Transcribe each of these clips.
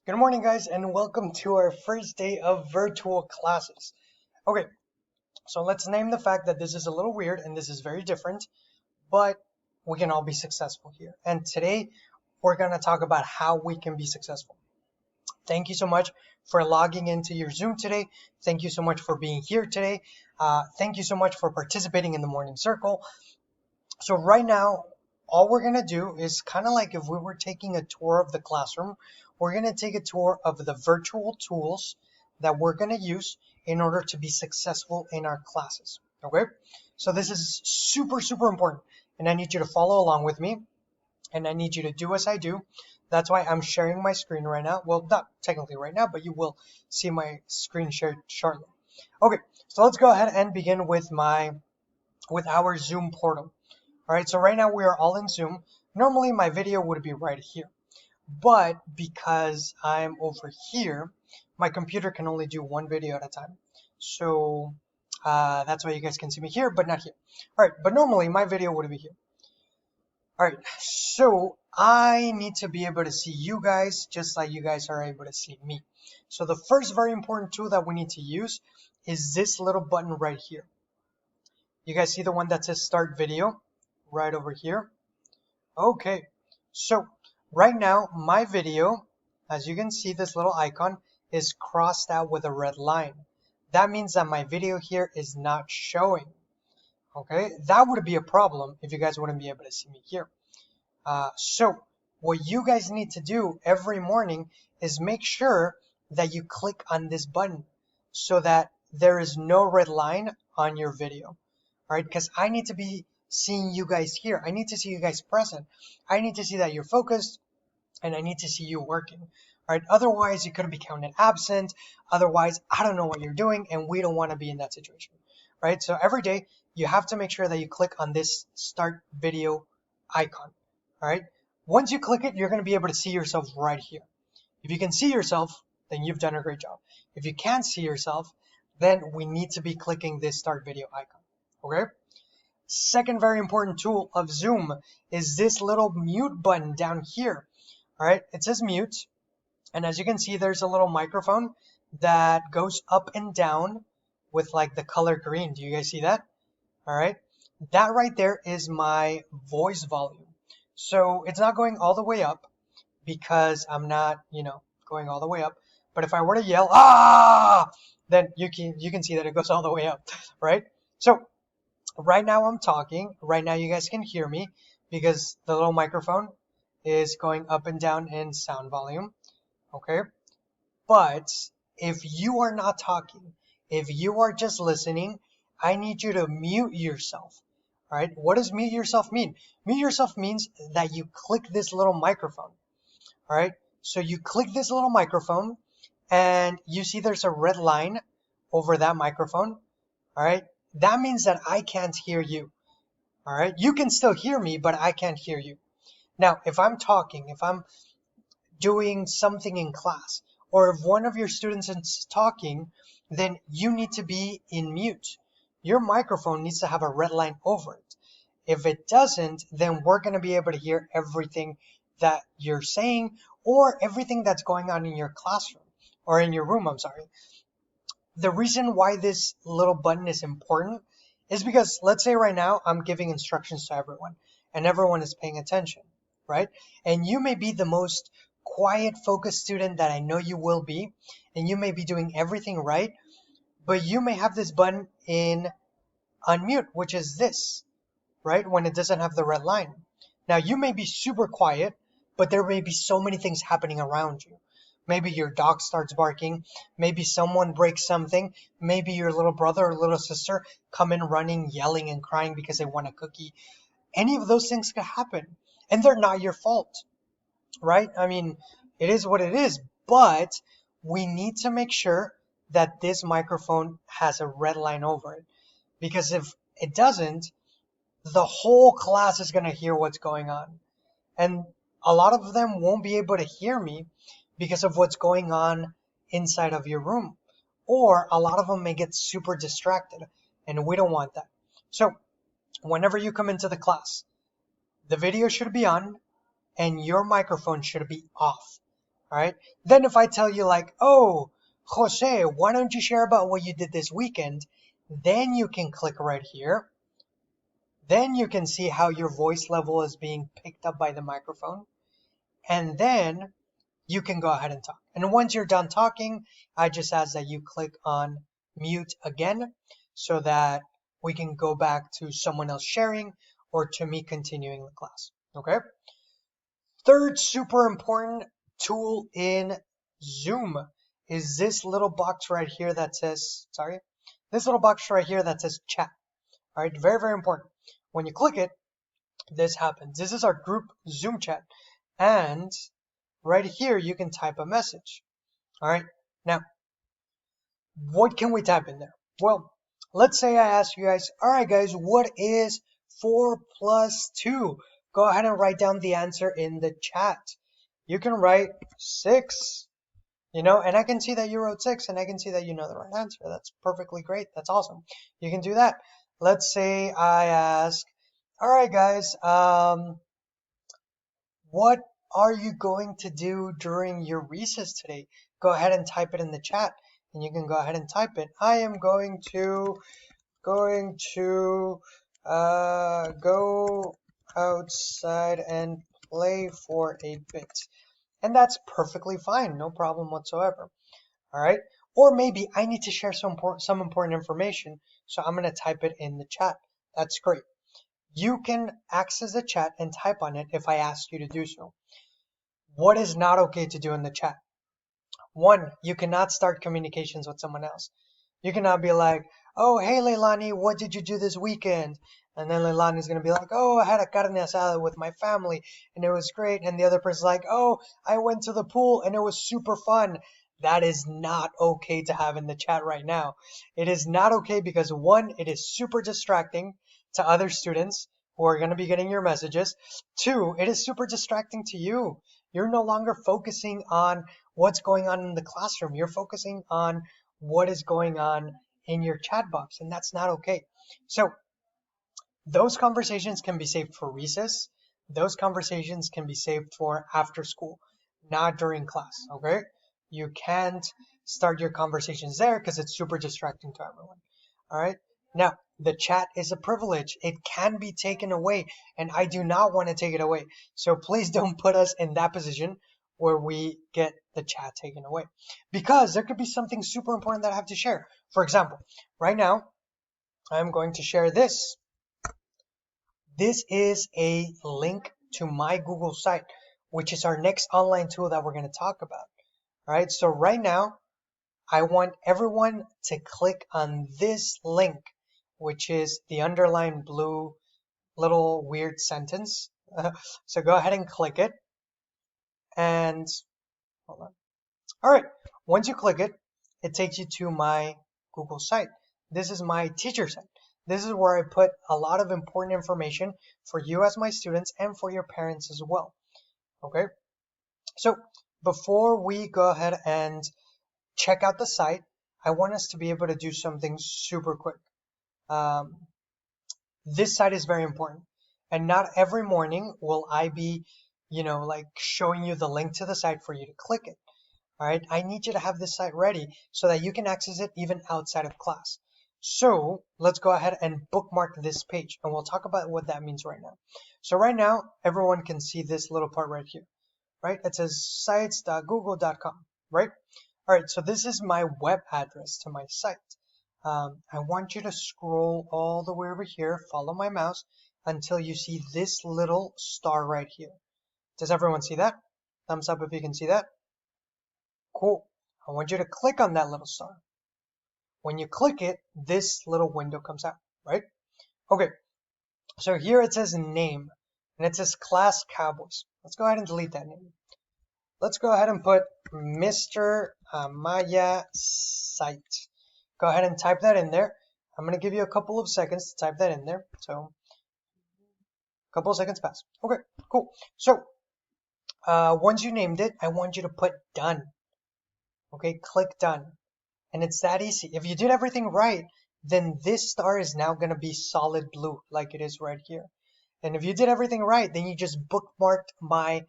Good morning, guys, and welcome to our first day of virtual classes. Okay, so let's name the fact that this is a little weird and this is very different, but we can all be successful here. And today we're going to talk about how we can be successful. Thank you so much for logging into your Zoom today. Thank you so much for being here today. Thank you so much for participating in the morning circle. So right now, all we're going to do is kind of like if we were taking a tour of the classroom, we're going to take a tour of the virtual tools that we're going to use in order to be successful in our classes. Okay? So this is super, super important. And I need you to follow along with me. And I need you to do as I do. That's why I'm sharing my screen right now. Well, not technically right now, but you will see my screen shared shortly. Okay, so let's go ahead and begin with our Zoom portal. All right, so right now we are all in Zoom. Normally my video would be right here, but because I'm over here, my computer can only do one video at a time. So that's why you guys can see me here, but not here. All right, but normally my video would be here. All right, so I need to be able to see you guys just like you guys are able to see me. So the first very important tool that we need to use is this little button right here. You guys see the one that says start video right over here? Okay, so right now my video, as you can see, this little icon is crossed out with a red line. That means that my video here is not showing. Okay, that would be a problem if you guys wouldn't be able to see me here. So what you guys need to do every morning is make sure that you click on this button so that there is no red line on your video. All right, because I need to be seeing you guys here. I need to see you guys present. I need to see that you're focused, and I need to see you working. All right, otherwise you could be counted absent. Otherwise, I don't know what you're doing, and we don't want to be in that situation. Right, so every day you have to make sure that you click on this start video icon. All right, once you click it, you're going to be able to see yourself right here. If you can see yourself, then you've done a great job. If you can't see yourself, then we need to be clicking this start video icon. Okay, second very important tool of Zoom is this little mute button down here. All right, it says mute, and as you can see, there's a little microphone that goes up and down with like the color green. Do you guys see that? All right, that right there is my voice volume. So it's not going all the way up because I'm not, going all the way up. But if I were to yell, then you can see that it goes all the way up, right? So right now I'm talking. Right now you guys can hear me because the little microphone is going up and down in sound volume, okay? But if you are not talking, if you are just listening, I need you to mute yourself. All right, what does mute yourself mean? Mute yourself means that you click this little microphone. All right, so you click this little microphone and you see there's a red line over that microphone. All right, that means that I can't hear you. All right, you can still hear me, but I can't hear you. Now, if I'm talking, if I'm doing something in class, or if one of your students is talking, then you need to be in mute. Your microphone needs to have a red line over it. If it doesn't, then we're going to be able to hear everything that you're saying or everything that's going on in your classroom or in your room, I'm sorry. The reason why this little button is important is because let's say right now I'm giving instructions to everyone and everyone is paying attention, right? And you may be the most quiet, focused student that I know you will be, and you may be doing everything right, but you may have this button in unmute, which is this, right? When it doesn't have the red line. Now you may be super quiet, but there may be so many things happening around you. Maybe your dog starts barking, maybe someone breaks something, maybe your little brother or little sister come in running, yelling and crying because they want a cookie. Any of those things could happen, and they're not your fault, right? I mean, it is what it is, but we need to make sure that this microphone has a red line over it, because if it doesn't, the whole class is going to hear what's going on. And a lot of them won't be able to hear me because of what's going on inside of your room. Or a lot of them may get super distracted, and we don't want that. So whenever you come into the class, the video should be on and your microphone should be off. All right. Then if I tell you like, oh, Jose, why don't you share about what you did this weekend? Then you can click right here. Then you can see how your voice level is being picked up by the microphone. And then you can go ahead and talk. And once you're done talking, I just ask that you click on mute again so that we can go back to someone else sharing or to me continuing the class. Okay? Third super important tool in Zoom is this little box right here that says, this little box right here that says chat. All right, very, very important. When you click it, this happens. This is our group Zoom chat. And right here, you can type a message. All right, now, what can we type in there? Well, let's say I ask you guys, all right, guys, what is 4 plus 2? Go ahead and write down the answer in the chat. You can write 6, and I can see that you wrote 6, and I can see that you know the right answer. That's perfectly great. That's awesome. You can do that. Let's say I ask, all right, guys, what are you going to do during your recess today? Go ahead and type it in the chat, and you can go ahead and type it. I am going to go outside and play for a bit. And that's perfectly fine, no problem whatsoever. All right. Or maybe I need to share some important information, so I'm going to type it in the chat. That's great. You can access the chat and type on it if I ask you to do so. What is not okay to do in the chat? 1, you cannot start communications with someone else. You cannot be like, oh, hey, Leilani, what did you do this weekend? And then Leilani's going to be like, oh, I had a carne asada with my family, and it was great. And the other person's like, oh, I went to the pool, and it was super fun. That is not okay to have in the chat right now. It is not okay because 1, it is super distracting to other students who are going to be getting your messages. 2, it is super distracting to you. You're no longer focusing on what's going on in the classroom. You're focusing on what is going on in your chat box, and that's not okay. So those conversations can be saved for recess. Those conversations can be saved for after school, not during class, okay? You can't start your conversations there because it's super distracting to everyone, all right? Now, the chat is a privilege. It can be taken away, and I do not want to take it away. So please don't put us in that position where we get the chat taken away, because there could be something super important that I have to share. For example, right now, I'm going to share this. This is a link to my Google site, which is our next online tool that we're going to talk about. All right, so right now, I want everyone to click on this link, which is the underlined blue little weird sentence. So go ahead and click it. And hold on. All right, once you click it, it takes you to my Google site. This is my teacher site. This is where I put a lot of important information for you as my students and for your parents as well. Okay, so before we go ahead and check out the site, I want us to be able to do something super quick. This site is very important, and not every morning will I be, like showing you the link to the site for you to click it. All right, I need you to have this site ready so that you can access it even outside of class. So let's go ahead and bookmark this page, and we'll talk about what that means right now. So right now, everyone can see this little part right here, right? It says sites.google.com, right? All right, so this is my web address to my site. I want you to scroll all the way over here, follow my mouse until you see this little star right here. Does everyone see that? Thumbs up if you can see that. Cool. I want you to click on that little star. When you click it, this little window comes out, right? Okay, so here it says name, and it says Class Cowboys. Let's go ahead and delete that name. Let's go ahead and put Mr. Amaya Site. Go ahead and type that in there. I'm going to give you a couple of seconds to type that in there. So a couple of seconds pass. Okay, cool. So once you named it, I want you to put done. Okay, click done. And it's that easy. If you did everything right, then this star is now going to be solid blue like it is right here. And if you did everything right, then you just bookmarked my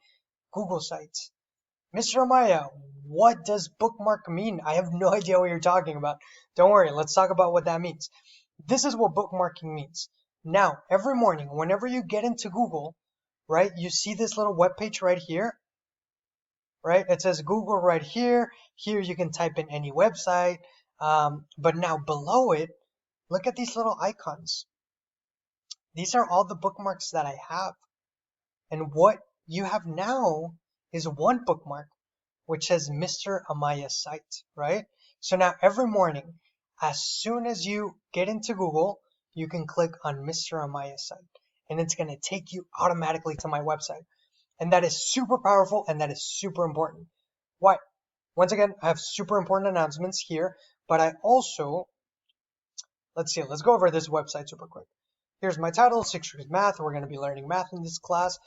Google Sites. Mr. Amaya, what does bookmark mean? I have no idea what you're talking about. Don't worry, let's talk about what that means. This is what bookmarking means. Now, every morning, whenever you get into Google, right, you see this little web page right here, right? It says Google right here. Here you can type in any website. But now below it, look at these little icons. These are all the bookmarks that I have. And what you have now is one bookmark, which says Mr. Amaya's site, right? So now every morning, as soon as you get into Google, you can click on Mr. Amaya's site, and it's going to take you automatically to my website. And that is super powerful, and that is super important. Why? Once again, I have super important announcements here, but I also, let's go over this website super quick. Here's my title, 6th grade math. We're going to be learning math in this class.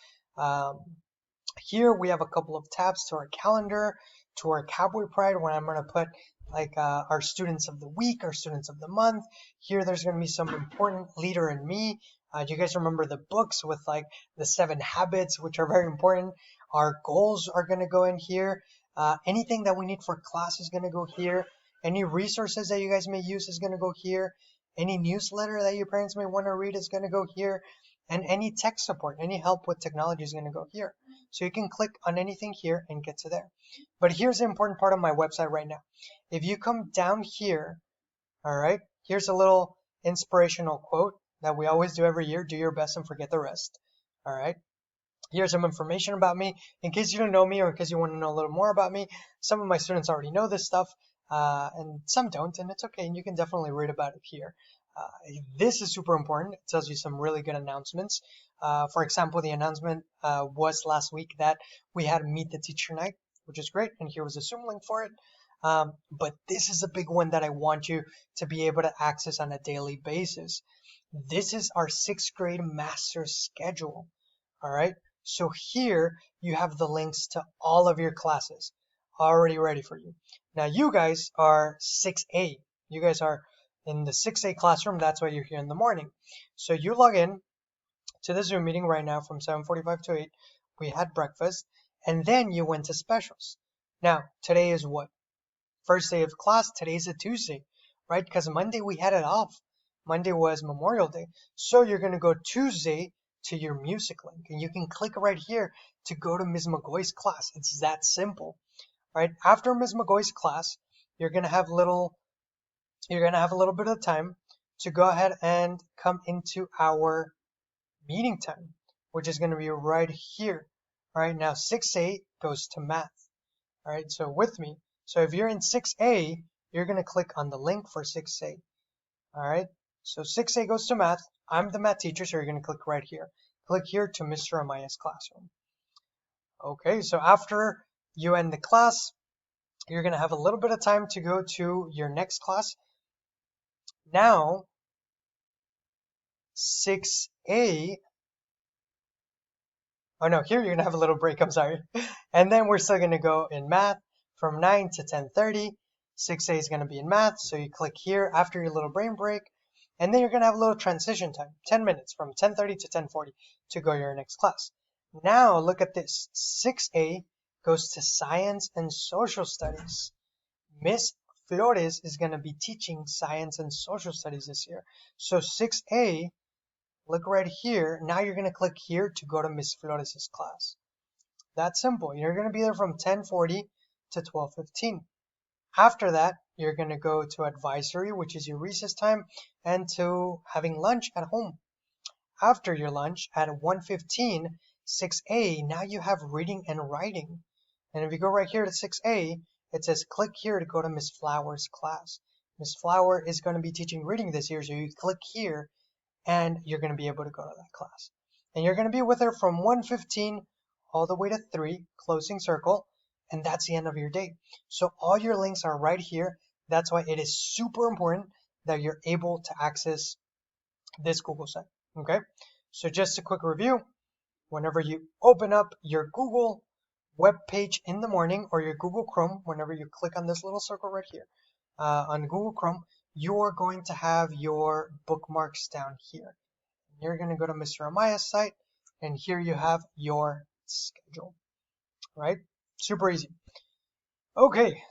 Here we have a couple of tabs to our calendar, to our Cowboy Pride, when I'm going to put like our students of the week, our students of the month. Here there's going to be some important Leader in Me. Do you guys remember the books with like the 7 habits, which are very important? Our goals are going to go in here. Anything that we need for class is going to go here. Any resources that you guys may use is going to go here. Any newsletter that your parents may want to read is going to go here. And any tech support, any help with technology is going to go here. So you can click on anything here and get to there. But here's the important part of my website right now. If you come down here, all right, here's a little inspirational quote that we always do every year. Do your best and forget the rest. All right. Here's some information about me. In case you don't know me or in case you want to know a little more about me, some of my students already know this stuff and some don't, and it's okay. And you can definitely read about it here. This is super important. It tells you some really good announcements. For example, the announcement was last week that we had Meet the Teacher Night, which is great. And here was a Zoom link for it. But this is a big one that I want you to be able to access on a daily basis. This is our 6th grade master schedule. All right. So here you have the links to all of your classes already ready for you. Now you guys are 6A. You guys are in the 6A classroom. That's why you're here in the morning. So you log in to the Zoom meeting right now from 7:45 to 8. We had breakfast and then you went to specials. Now today is what? First day of class. Today's a Tuesday, right? Because Monday we had it off. Monday was Memorial Day. So you're going to go Tuesday to your music link, and you can click right here to go to Ms. McGoy's class. It's that simple, right? After Ms. McGoy's class, you're gonna have a little bit of time to go ahead and come into our meeting time, which is going to be right here. All right, now 6A goes to math. All right, so with me. So if you're in 6A, you're going to click on the link for 6A. All right, so 6A goes to math. I'm the math teacher, so you're going to click right here. Click here to Mr. Amaya's classroom. Okay, so after you end the class, you're going to have a little bit of time to go to your next class. Now, 6A, oh no, here you're going to have a little break, I'm sorry. And then we're still going to go in math from 9 to 10:30. 6A is going to be in math, so you click here after your little brain break. And then you're going to have a little transition time, 10 minutes from 10:30 to 10:40 to go to your next class. Now look at this. 6A goes to science and social studies. Miss Flores is going to be teaching science and social studies this year. So 6A, look right here. Now you're going to click here to go to Miss Flores' class. That's simple. You're going to be there from 10:40 to 12:15. After that, you're going to go to advisory, which is your recess time, and to having lunch at home. After your lunch at 1:15, 6A, now you have reading and writing. And if you go right here to 6A, it says click here to go to Miss Flowers' class. Miss Flower is going to be teaching reading this year, so you click here and you're going to be able to go to that class. And you're going to be with her from 1:15 all the way to 3, closing circle, and that's the end of your day. So all your links are right here. That's why it is super important that you're able to access this Google site. Okay, so just a quick review. Whenever you open up your Google web page in the morning or your Google Chrome, whenever you click on this little circle right here on Google Chrome, you're going to have your bookmarks down here. You're going to go to Mr. Amaya's site, and here you have your schedule, right? Super easy. Okay.